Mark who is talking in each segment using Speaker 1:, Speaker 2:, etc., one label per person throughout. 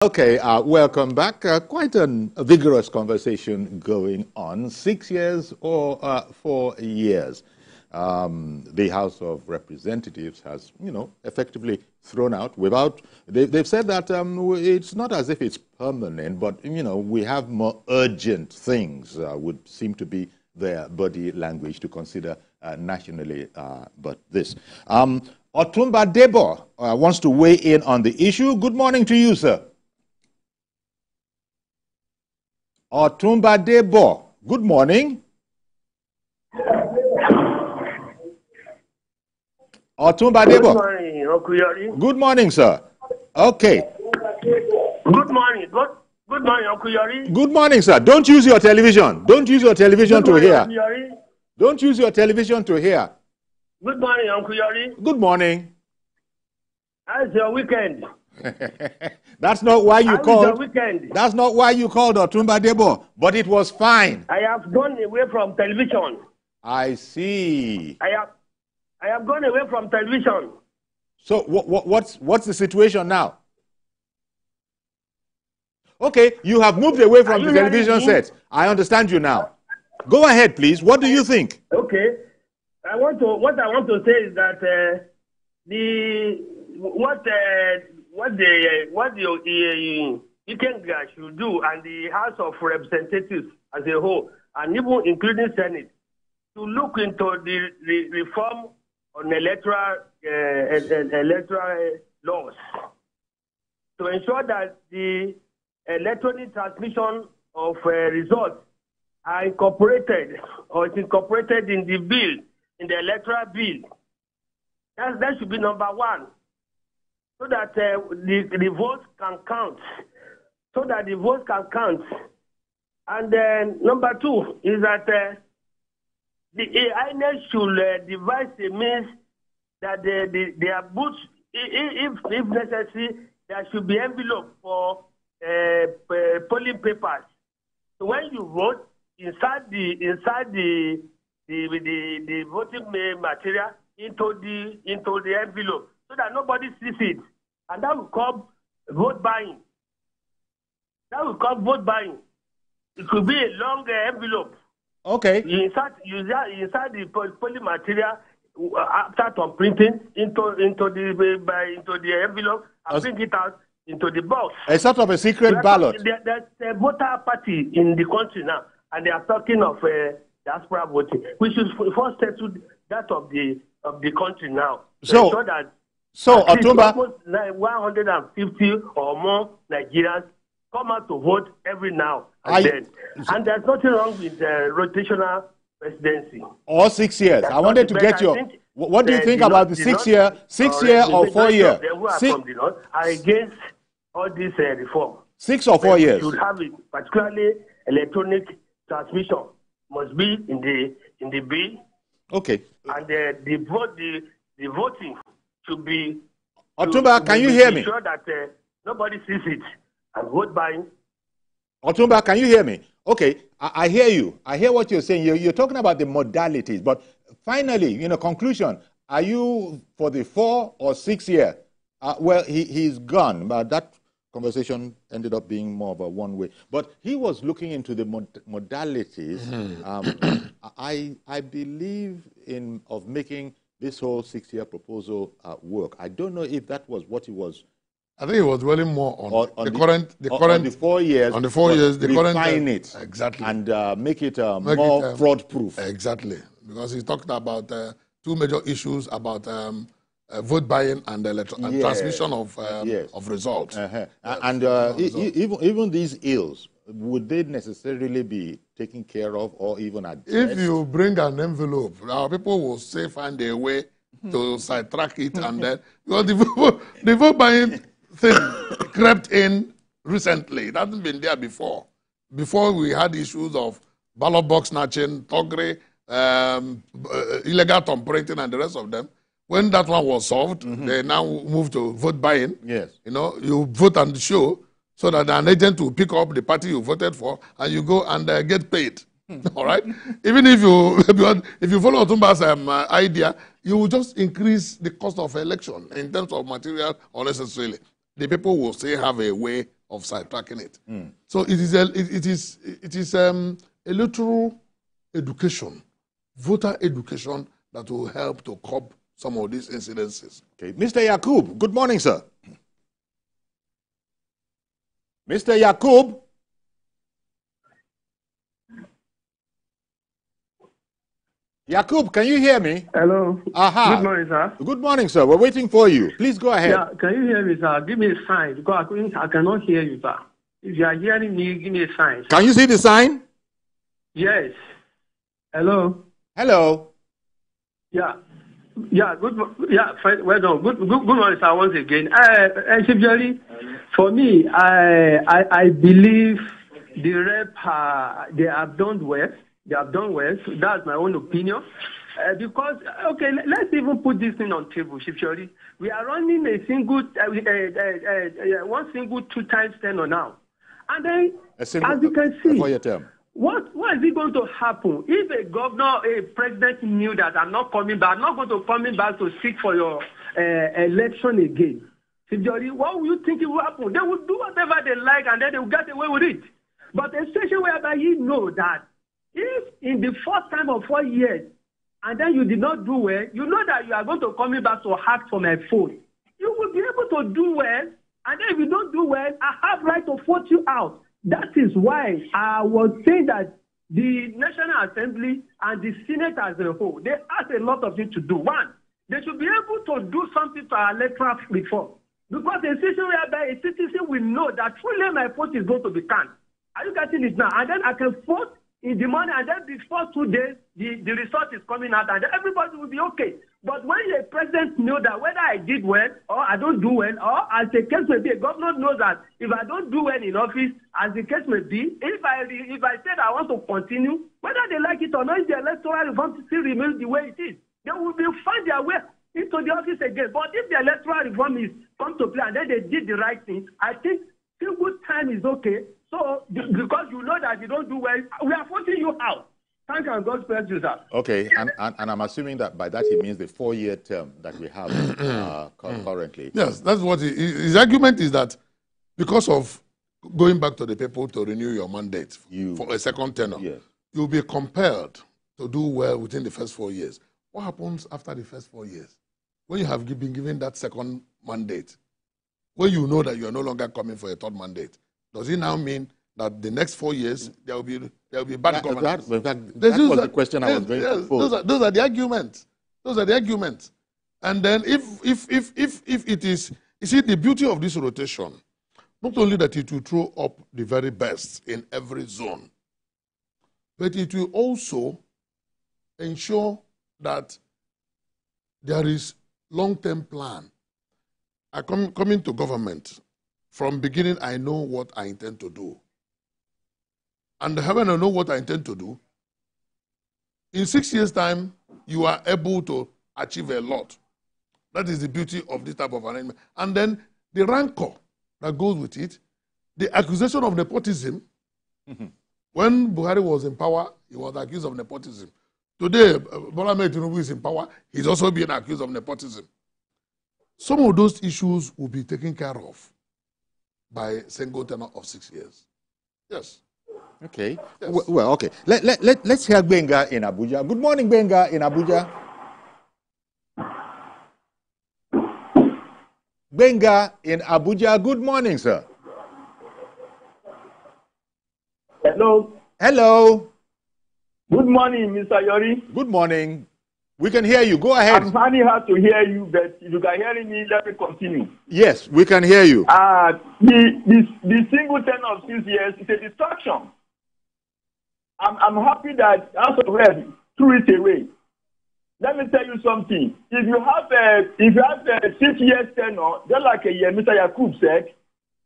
Speaker 1: Okay, welcome back. Quite a vigorous conversation going on. 6 years or 4 years. The House of Representatives has, effectively thrown out without. They've said that it's not as if it's permanent, but we have more urgent things. Would seem to be their body language to consider nationally. But this, Otumba Debo wants to weigh in on the issue. Good morning to you, sir. Otumba Debo, good morning. Otumba Debo.
Speaker 2: Good morning, Okuyori.
Speaker 1: Good morning, sir. Okay.
Speaker 2: Good morning. Good morning, Okuyori.
Speaker 1: Good morning, sir. Don't use your television. Don't use your television to hear.
Speaker 2: Okuyori.
Speaker 1: Don't use your television to hear.
Speaker 2: Good morning, Okuyori.
Speaker 1: Good morning.
Speaker 2: How's your weekend?
Speaker 1: That's not why you called.
Speaker 2: Weekend?
Speaker 1: That's not why you called Otumba Debo, but it was fine.
Speaker 2: I have gone away from television.
Speaker 1: I see.
Speaker 2: I have gone away from television.
Speaker 1: So what's the situation now? Okay, you have moved away from the television set. I understand you now. Go ahead, please. What do you think?
Speaker 2: Okay. What I want to say is that what the Ikenga should do, and the House of Representatives as a whole, and even including Senate, to look into the reform on electoral laws to ensure that the electronic transmission of results are incorporated, or is incorporated in the bill, in the electoral bill. That should be number one, so that the votes can count. So that the votes can count. And then number two is that the INEC should devise a means that their booths, if necessary, there should be envelope for polling papers. So when you vote, inside the voting material into the envelope, so that nobody sees it, and that will call vote buying. That will call vote buying. It could be a long envelope.
Speaker 1: Okay.
Speaker 2: You insert the polling material after printing into the envelope and bring it out into the box.
Speaker 1: A sort of a secret ballot.
Speaker 2: There's a voter party in the country now, and they are talking of diaspora voting. We should first settle that of the country now.
Speaker 1: So Otumba,
Speaker 2: almost 150 or more Nigerians come out to vote every now and then. And there's nothing wrong with the rotational presidency.
Speaker 1: Or 6 years. I wanted to get your. What do you think about the 6 year, 6 year or 4 year?
Speaker 2: Are against all this reform.
Speaker 1: 6 or 4 years.
Speaker 2: You should have it, particularly electronic transmission must be in the bill.
Speaker 1: Okay.
Speaker 2: And the voting should be.
Speaker 1: Otumba, can you hear me?
Speaker 2: Sure that nobody sees it and vote buying.
Speaker 1: Otumba, can you hear me? Okay, I hear you. I hear what you're saying. You're talking about the modalities, but finally, conclusion, are you for the 4 or 6 year? Well, he's gone, but that conversation ended up being more of a one-way. But he was looking into the modalities. I believe of making this whole 6 year proposal work. I don't know if that was what he was.
Speaker 3: I think it was really more on the current
Speaker 1: 4 years.
Speaker 3: On the 4 years, the current
Speaker 1: refine it
Speaker 3: exactly,
Speaker 1: and make it more fraud-proof.
Speaker 3: Exactly, because he talked about two major issues about vote buying and transmission of results.
Speaker 1: And even these ills, would they necessarily be taken care of or even addressed?
Speaker 3: If you bring an envelope, our people will say find a way to sidetrack it, and then because the vote buying thing crept in recently. It hasn't been there before. Before we had issues of ballot box snatching, thuggery, illegal tampering, and the rest of them. When that one was solved, they now moved to vote buying.
Speaker 1: Yes.
Speaker 3: You vote and show so that an agent will pick up the party you voted for and you go and get paid. All right? Even if you follow Otumba's idea, you will just increase the cost of election in terms of material unnecessarily. The people will still have a way of sidetracking it. So it is a electoral education, voter education that will help to curb some of these incidences.
Speaker 1: Okay, Mr. Yakub, good morning, sir. Mr. Yakub. Yakub, can you hear me?
Speaker 4: Hello.
Speaker 1: Aha.
Speaker 4: Good morning, sir.
Speaker 1: Good morning, sir. We're waiting for you. Please go ahead.
Speaker 4: Yeah, can you hear me, sir? Give me a sign because I cannot hear you, sir. If you are hearing me, give me a sign.
Speaker 1: Can you see the sign?
Speaker 4: Yes. Hello.
Speaker 1: Hello.
Speaker 4: Yeah. Yeah. Good. Yeah. Fine. Well done. Good morning, sir. Once again, Chief Jerry, for me, I believe the rep they have done well. They have done well. So that's my own opinion. Because, okay, let's even put this thing on table, Chief Jerry. We are running a single, one single 2 times tenure now. And then, as you can see,
Speaker 1: for your term.
Speaker 4: what is it going to happen if a governor, a president knew that I'm not coming back, I'm not going to come back to seek for your election again? Chief Jerry, what will you think it will happen? They will do whatever they like and then they will get away with it. But a situation whereby you know that if in the first time of 4 years, and then you did not do well, you know that you are going to come back to hack for my phone. You will be able to do well, and then if you don't do well, I have right to vote you out. That is why I was saying that the National Assembly and the Senate as a whole, they have a lot of things to do. One, they should be able to do something to our electoral reform. Because a situation whereby a citizen will know that truly my vote is going to be counted. Are you getting it now? And then I can vote in the morning, and then before 2 days, the result is coming out, and everybody will be okay. But when the president knows that whether I did well or I don't do well, or as the case may be, a governor knows that if I don't do well in office, as the case may be, if I said I want to continue, whether they like it or not, if the electoral reform still remains the way it is, they will find their way into the office again. But if the electoral reform is come to play and then they did the right thing, I think single time is okay. So, because you know that you don't do well, we are voting you out. Thank you and God bless you, sir.
Speaker 1: Okay, and I'm assuming that by that he means the 4-year term that we have currently.
Speaker 3: Yes, that's what his argument is, that because of going back to the people to renew your mandate for a second tenure,
Speaker 1: yes,
Speaker 3: you'll be compelled to do well within the first 4 years. What happens after the first 4 years? When you have been given that second mandate, when you know that you are no longer coming for a third mandate, does it now mean that the next 4 years there will be bad governance?
Speaker 1: That was the question I was going to pose.
Speaker 3: Those are the arguments. Those are the arguments. And then if it is, you see, the beauty of this rotation, not only that it will throw up the very best in every zone, but it will also ensure that there is long-term plan. I come into government. From beginning, I know what I intend to do. And when I know what I intend to do, in 6 years' time, you are able to achieve a lot. That is the beauty of this type of arrangement. And then the rancor that goes with it, the accusation of nepotism. When Buhari was in power, he was accused of nepotism. Today, Bola Ahmed Tinubu is in power, he's also being accused of nepotism. Some of those issues will be taken care of by a single tenure of 6 years. Yes.
Speaker 1: Okay.
Speaker 3: Yes.
Speaker 1: Well, okay. Let's hear Benga in Abuja. Good morning, Benga in Abuja. Benga in Abuja. Good morning, sir.
Speaker 2: Hello.
Speaker 1: Hello.
Speaker 2: Good morning, Mr. Yori.
Speaker 1: Good morning. We can hear you. Go ahead.
Speaker 2: I'm finding hard to hear you, but if you can hear me, let me continue.
Speaker 1: Yes, we can hear you.
Speaker 2: The single tenure of 6 years is a distraction. I'm happy that House of Reps threw it away. Let me tell you something. If you have a 6 years tenure, just like Mr. Yakub said,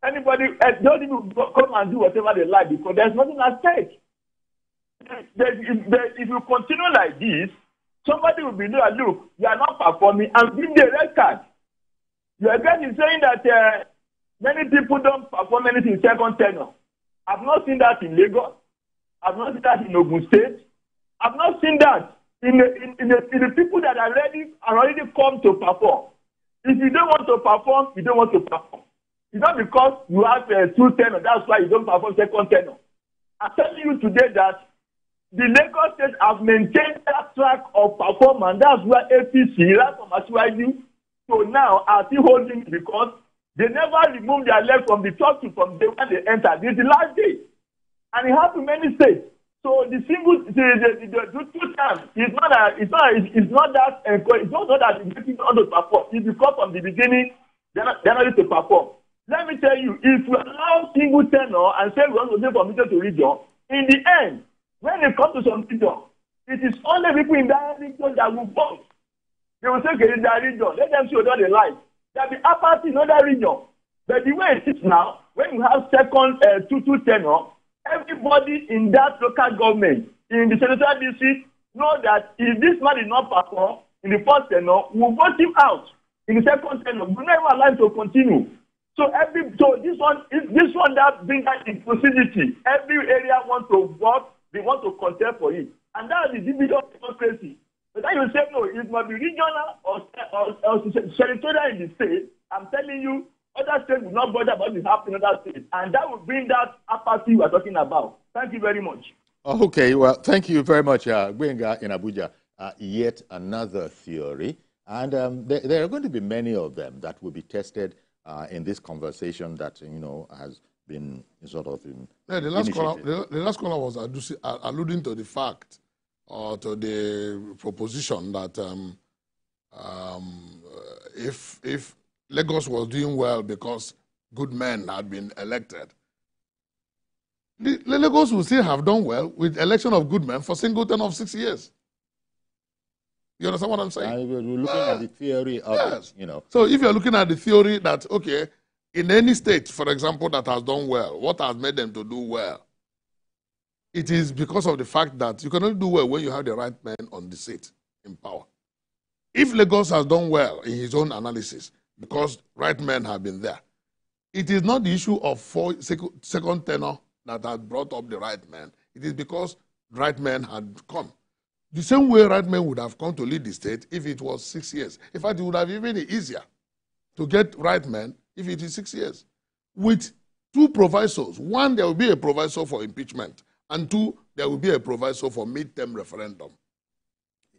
Speaker 2: anybody don't even come and do whatever they like because there's nothing at stake. If you continue like this, somebody will be there, look, you are not performing, and give the red card. You are again saying that many people don't perform anything in second tenure. I've not seen that in Lagos. I've not seen that in Ogun State. I've not seen that in the people that are already come to perform. If you don't want to perform, you don't want to perform.
Speaker 5: It's not because you have two tenor, that's why you don't perform second tenor. I'm telling you today that the Lagos State have maintained that track of performance. That's where APC, right from Asiwaju, so now are still holding it because they never removed their leg from the top to from the when they entered. This is the last day. And it happened in many states. So the single, the two times, it's not that it's not that it's getting on to perform. It's because from the beginning, they're not used to perform. Let me tell you, if you allow single tenor and say we want to go from region to region, in the end, when it comes to some region, it is only people in that region that will vote. They will say, okay, in that region, let them see what they like. There will be apathy in other region. But the way it is now, when you have second two tenor, everybody in that local government, in the senatorial district, know that if this man is not perform in the first tenor, we'll vote him out in the second tenor. We'll never allow him to continue. So this one that brings that inclusivity. Every area wants to vote, they want to contest for it. And that's the division of democracy. But then you say, no, it must be regional or senatorial in the state. I'm telling you, other states will not bother about what's happening in other states. And that will bring that apathy we're talking about. Thank you very much.
Speaker 1: Okay, well, thank you very much, Gbenga in Abuja. Yet another theory. And there are going to be many of them that will be tested in this conversation that, has been sort of
Speaker 3: the last caller was alluding to the fact or to the proposition that if Lagos was doing well because good men had been elected, Lagos will still have done well with election of good men for single term of 6 years. You understand what I'm saying?
Speaker 1: We're looking at the theory of it,
Speaker 3: So if you're looking at the theory that, okay, in any state, for example, that has done well, what has made them to do well? It is because of the fact that you cannot do well when you have the right man on the seat in power. If Lagos has done well in his own analysis, because right men have been there, it is not the issue of second tenor that had brought up the right man. It is because right men had come. The same way right men would have come to lead the state if it was 6 years. In fact, it would have even been easier to get right men if it is 6 years. With two provisos. One, there will be a proviso for impeachment. And two, there will be a proviso for mid-term referendum.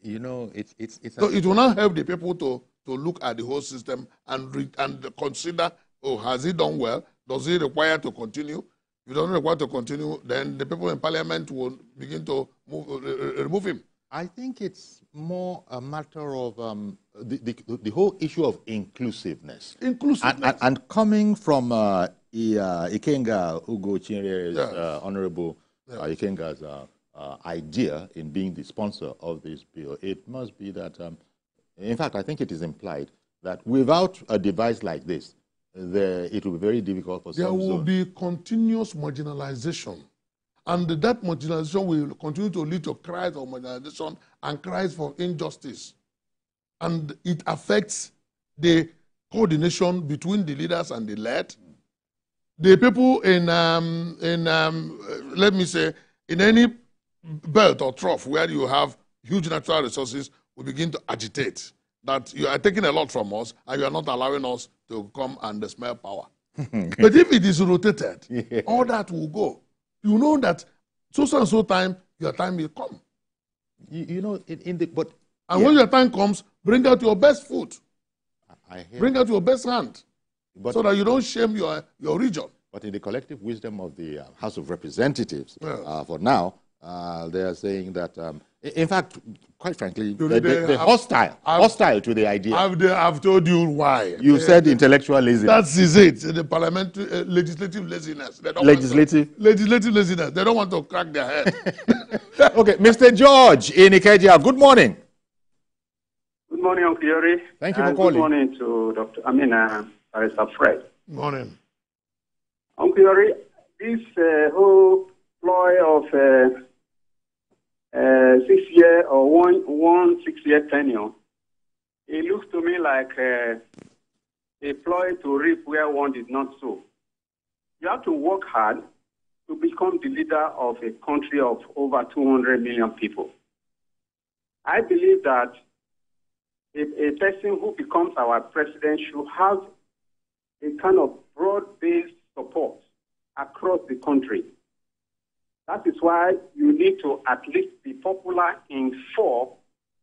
Speaker 1: So
Speaker 3: it will not help the people to look at the whole system and consider, oh, has he done well? Does he require to continue? If he doesn't require to continue, then the people in parliament will begin to remove him.
Speaker 1: I think it's more a matter of the whole issue of inclusiveness. And coming from Ikenga Ugo Chinyere's Honorable Ikenga's idea in being the sponsor of this bill, it must be that, in fact, I think it is implied that without a device like this, it will be very difficult for some zones.
Speaker 3: There will be continuous marginalization. And that marginalization will continue to lead to cries of marginalization and cries for injustice. And it affects the coordination between the leaders and the led. The people let me say, in any belt or trough where you have huge natural resources will begin to agitate that you are taking a lot from us and you are not allowing us to come and smell power. But if it is rotated, all that will go. You know that so and so time, your time will come. And when your time comes, bring out your best foot. Bring out your best hand. So that you don't shame your region.
Speaker 1: But in the collective wisdom of the House of Representatives, for now, they are saying that, in fact, quite frankly, they're hostile to the idea.
Speaker 3: I've told you why.
Speaker 1: You said intellectual laziness.
Speaker 3: That is it. The parliamentary legislative laziness.
Speaker 1: Legislative
Speaker 3: laziness. They don't want to crack their head.
Speaker 1: Okay, Mr. George in Ikeja, good morning.
Speaker 6: Good morning, Uncle Yori.
Speaker 1: Thank you for calling.
Speaker 6: Good morning to Barrister Fred.
Speaker 3: Good morning.
Speaker 6: Uncle Yori, this whole ploy of 6 year or one 6 year tenure, it looks to me like a ploy to reap where one did not sow. You have to work hard to become the leader of a country of over 200 million people. I believe that a person who becomes our president should have a kind of broad-based support across the country. That is why you need to at least be popular in 4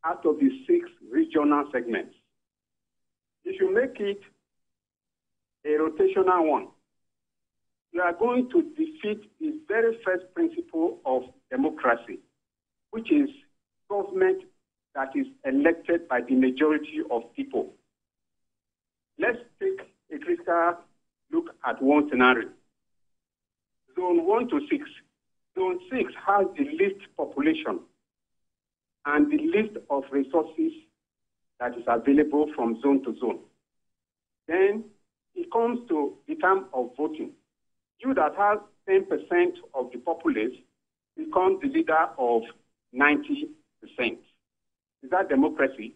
Speaker 6: out of the 6 regional segments. If you make it a rotational one, you are going to defeat the very first principle of democracy, which is government that is elected by the majority of people. Let's take a critical look at one scenario. Zone 1 to 6. Zone 6 has the least population and the least of resources that is available from zone to zone. Then it comes to the time of voting. You that have 10% of the populace become the leader of 90%. Is that democracy?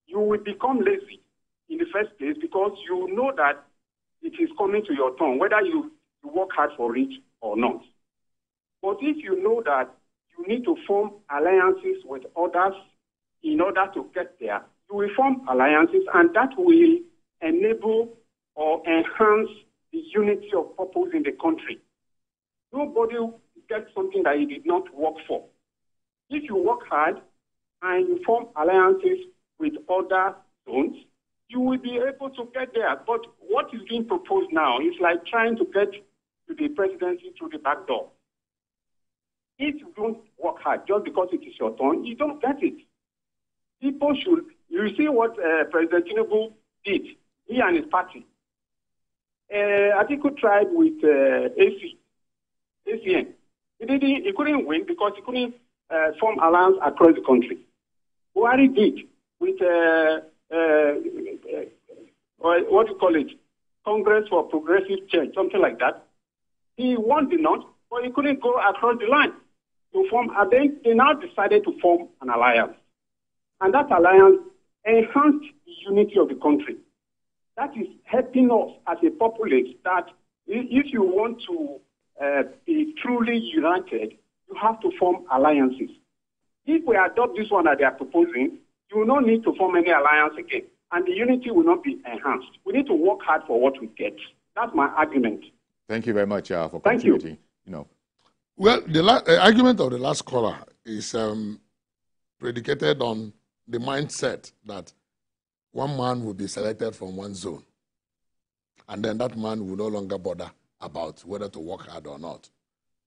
Speaker 6: You will become lazy in the first place because you know that it is coming to your turn, whether you work hard for it or not. But if you know that you need to form alliances with others in order to get there, you will form alliances, and that will enable or enhance the unity of purpose in the country. Nobody gets something that he did not work for. If you work hard and you form alliances with other zones, you will be able to get there. But what is being proposed now is like trying to get to the presidency through the back door. If you don't work hard just because it is your turn, you don't get it. People should, you see what President Tinubu did, he and his party. Atiku tried with ACN. He couldn't win because he couldn't form alliance across the country. Buhari did with, what do you call it, Congress for Progressive Change, something like that. He won the North, but he couldn't go across the line to form. They now decided to form an alliance. And that alliance enhanced the unity of the country. That is helping us as a populace that if you want to be truly united, you have to form alliances. If we adopt this one that they are proposing, you will not need to form any alliance again, and the unity will not be enhanced. We need to work hard for what we get. That's my argument.
Speaker 1: Thank you very much for contributing.
Speaker 3: Well, the argument of the last caller is predicated on the mindset that one man will be selected from one zone, and then that man will no longer bother about whether to work hard or not.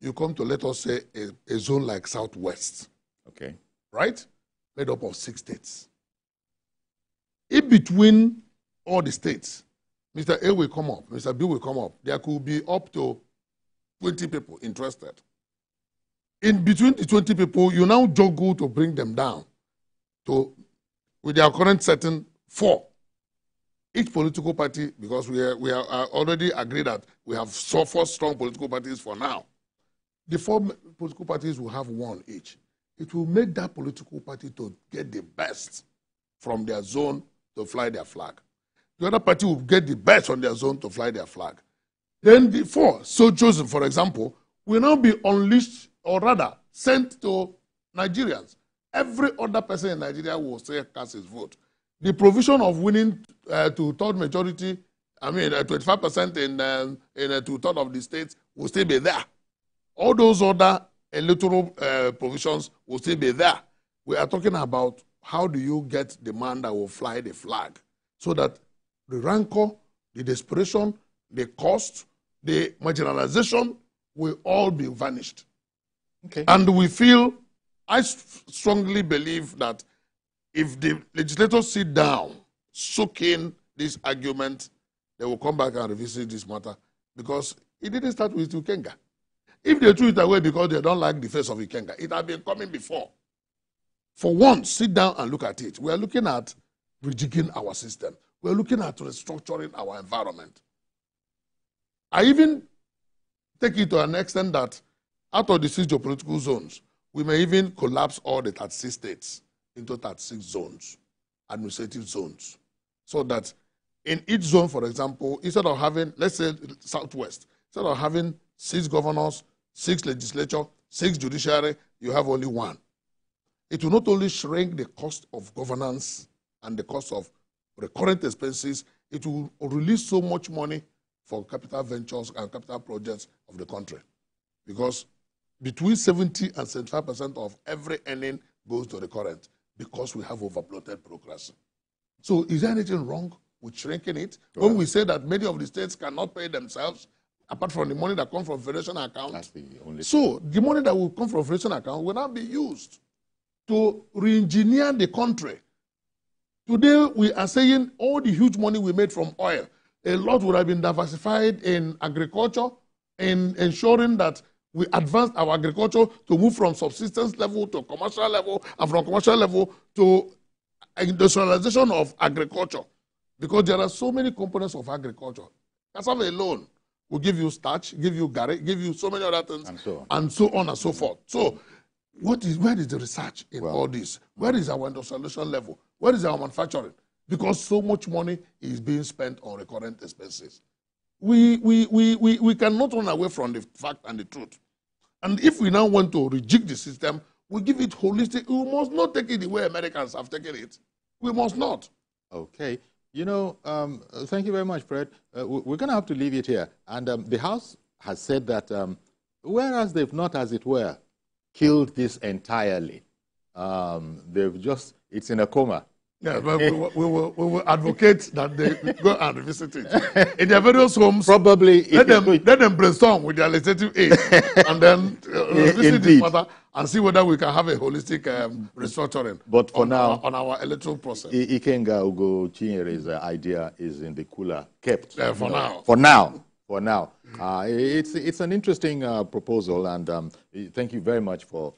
Speaker 3: You come to, let us say, a zone like Southwest,
Speaker 1: okay,
Speaker 3: right? Made up of 6 states. In between all the states, Mr. A will come up, Mr. B will come up. There could be up to 20 people interested. In between the 20 people, you now juggle to bring them down to, with their current setting, 4. Each political party, because we are already agreed that we have 4 strong political parties for now. The 4 political parties will have 1 each. It will make that political party to get the best from their zone to fly their flag. The other party will get the best on their zone to fly their flag. Then the 4 so chosen, for example, will now be unleashed, or rather sent to Nigerians. Every other person in Nigeria will still cast his vote. The provision of winning to third majority, 25% in 2/3 of the states will still be there. All those other electoral provisions will still be there. We are talking about how do you get the man that will fly the flag so that the rancor, the desperation, the cost, the marginalization will all be vanished.
Speaker 1: Okay.
Speaker 3: And I strongly believe that if the legislators sit down, soak in this argument, they will come back and revisit this matter, because it didn't start with Ikenga. If they threw it away because they don't like the face of Ikenga, it had been coming before. For once, sit down and look at it. We are looking at rejigging our system. We are looking at restructuring our environment. I even take it to an extent that out of the 6 geopolitical zones, we may even collapse all the 36 states into 36 zones, administrative zones, so that in each zone, for example, instead of having, let's say, Southwest, instead of having 6 governors, 6 legislature, 6 judiciary, you have only 1. It will not only shrink the cost of governance and the cost of recurrent expenses, it will release so much money for capital ventures and capital projects of the country. Because between 70 and 75% of every earning goes to the current because we have overbloated bureaucracy. So is there anything wrong with shrinking it? Well, when we say that many of the states cannot pay themselves, apart from the money that comes from federation account.
Speaker 1: That's the only
Speaker 3: so the money that will come from federation account will not be used to re-engineer the country. Today, we are saying all the huge money we made from oil, a lot would have been diversified in agriculture, in ensuring that we advanced our agriculture to move from subsistence level to commercial level, and from commercial level to industrialization of agriculture. Because there are so many components of agriculture. Cassava alone will give you starch, give you garri, give you so many other things, and so on and so forth. So where is the research in all this? Where is our industrialization level? Where is our manufacturing? Because so much money is being spent on recurrent expenses. We cannot run away from the fact and the truth. And if we now want to reject the system, we give it holistic. We must not take it the way Americans have taken it. We must not.
Speaker 1: Okay. You know, thank you very much, Fred. We're going to have to leave it here. And the House has said that whereas they've not, as it were, killed this entirely, they've just, it's in a coma.
Speaker 3: Yeah, but we will advocate that they go and visit it in their various homes.
Speaker 1: Probably
Speaker 3: let them brainstorm with their legislative aid and then visit this matter and see whether we can have a holistic restructuring.
Speaker 1: But for now,
Speaker 3: on our electoral process,
Speaker 1: Ikenga Ugo Chinyere's idea is in the cooler, kept
Speaker 3: for now.
Speaker 1: For now, it's an interesting proposal, and thank you very much for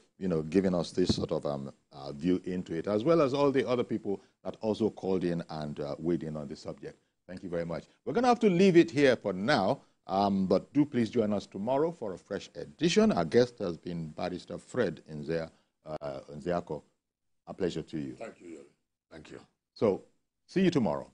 Speaker 1: giving us this sort of view into it, as well as all the other people that also called in and weighed in on the subject. Thank you very much. We're going to have to leave it here for now, but do please join us tomorrow for a fresh edition. Our guest has been Barrister Fred Nzeako. A pleasure to you.
Speaker 3: Thank you, Yuri. Thank you.
Speaker 1: So, see you tomorrow.